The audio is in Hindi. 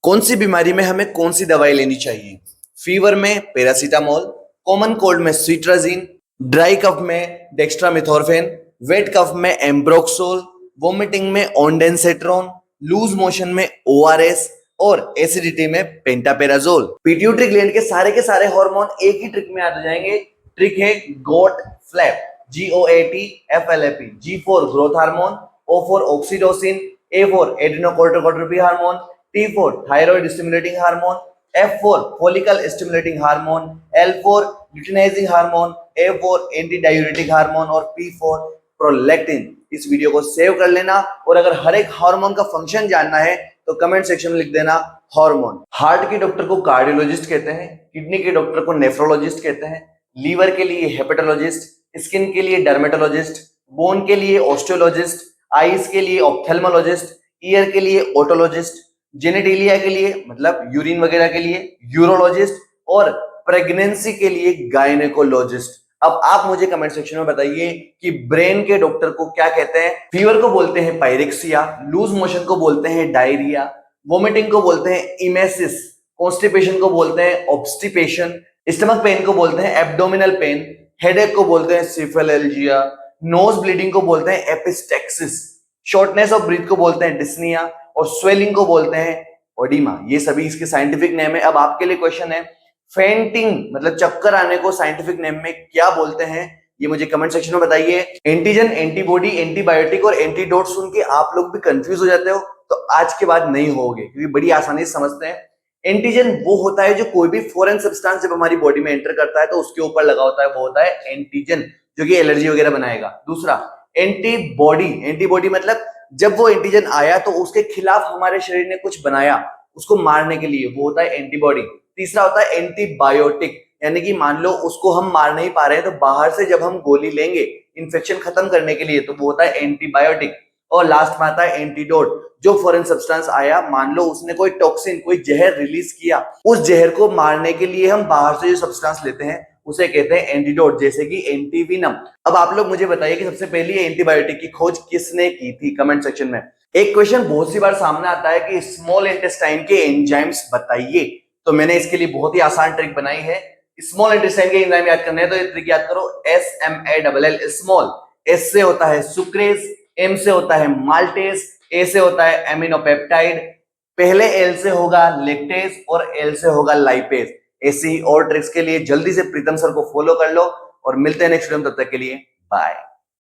कौन सी बीमारी में हमें कौन सी दवाई लेनी चाहिए? फीवर में पैरासीटामोल, कॉमन कोल्ड में सिट्राजिन, ड्राई कफ में डेक्स्ट्रामेथोर्फेन, वेट कफ में एम्ब्रोक्सोल, वोमिटिंग में ओंडेंसेट्रोन, लूज मोशन में ओआरएस और एसिडिटी में पेंटापेराजोल। पिट्यूटरी ग्लैंड के सारे हार्मोन एक ही ट्रिक में आ जाएंगे। ट्रिक है goat flap, GOAT-FLAP। G for growth hormone, O for oxytocin, A for adrenocorticotropic hormone, T for thyroid stimulating hormone, F for follicle stimulating hormone, L for luteinizing hormone, A for anti diuretic hormone और P फॉर प्रोलैक्टिन। इस वीडियो को सेव कर लेना और अगर हर एक हार्मोन का फंक्शन जानना है तो कमेंट सेक्शन में लिख देना हार्मोन। हार्ट के डॉक्टर को कार्डियोलॉजिस्ट कहते हैं, किडनी के डॉक्टर को नेफ्रोलॉजिस्ट कहते हैं, लीवर के लिए हेपेटोलॉजिस्ट, स्किन के लिए डर्मेटोलॉजिस्ट, बोन के लिए ऑस्टियोलॉजिस्ट, आईज के लिए ऑप्थेल्मोलॉजिस्ट, ईयर के लिए ओटोलॉजिस्ट, जेनेटिलिया के लिए मतलब यूरिन वगैरह के लिए यूरोलॉजिस्ट और प्रेगनेंसी के लिए गायनेकोलॉजिस्ट। अब आप मुझे कमेंट सेक्शन में बताइए कि ब्रेन के डॉक्टर को क्या कहते हैं? फीवर को बोलते हैं पायरेक्सिया, लूज मोशन को बोलते हैं डायरिया, वोमिटिंग को बोलते हैं इमेसिस, कॉन्स्टिपेशन को बोलते हैं ऑब्स्टिपेशन, स्टमक पेन को बोलते हैं एब्डोमिनल पेन, हेडेक को बोलते हैं सिफेलेल्जिया, नोज ब्लीडिंग को बोलते हैं एपिस्टेक्सिस, शॉर्टनेस ऑफ ब्रीथ को बोलते हैं डिस्निया और स्वेलिंग को बोलते हैं ओडिमा। ये सभी इसके साइंटिफिक नेम है। अब आपके लिए क्वेश्चन है, फेंटिंग मतलब चक्कर आने को साइंटिफिक नेम में क्या बोलते हैं? ये मुझे कमेंट सेक्शन में बताइए। एंटीजन, एंटीबॉडी, एंटीबायोटिक और एंटीडोट सुन के आप लोग भी कंफ्यूज हो जाते हो, तो आज के बाद नहीं होगे क्योंकि बड़ी आसानी से समझते हैं। एंटीजन वो होता है जो कोई भी फॉरेन सब्सटेंस जब हमारी बॉडी में एंटर करता है तो उसके ऊपर लगा होता है, वो होता है एंटीजन, जो कि एलर्जी वगैरह बनाएगा। दूसरा एंटीबॉडी, एंटीबॉडी मतलब जब वो एंटीजन आया तो उसके खिलाफ हमारे शरीर ने कुछ बनाया उसको मारने के लिए, वो होता है एंटीबॉडी। तीसरा होता है एंटीबायोटिक, यानी कि मान लो उसको हम मार नहीं पा रहे हैं तो बाहर से जब हम गोली लेंगे इन्फेक्शन खत्म करने के लिए तो वो होता है एंटीबायोटिक। और लास्ट में आता है एंटीडोट, जो फॉरेन सब्सटेंस आया, मान लो उसने कोई टॉक्सिन, कोई जहर रिलीज किया, उस जहर को मारने के लिए हम बाहर से जो सब्सटेंस लेते हैं उसे कहते हैं एंटीडोट, जैसे कि एंटीवीनम। अब आप लोग मुझे बताइए कि सबसे पहली एंटीबायोटिक की खोज किसने की थी? कमेंट सेक्शन में। एक क्वेश्चन बहुत सी बार सामने आता है कि स्मॉल इंटेस्टाइन के एंजाइम्स बताइए, तो मैंने इसके लिए बहुत ही आसान ट्रिक बनाई है। स्मॉल इंटेस्टाइन के एंजाइम याद करने हैं तो ये ट्रिक याद करो, SMALL स्मॉल। S से होता है सुक्रेज, M से होता है माल्टेज, A से होता है एमिनोपेप्टाइड, पहले L से होगा लेक्टेज और L से होगा लाइपेज। ऐसी और ट्रिक्स के लिए जल्दी से प्रीतम सर को फॉलो कर लो और मिलते हैं नेक्स्ट वीडियो में, तब तक के लिए बाय।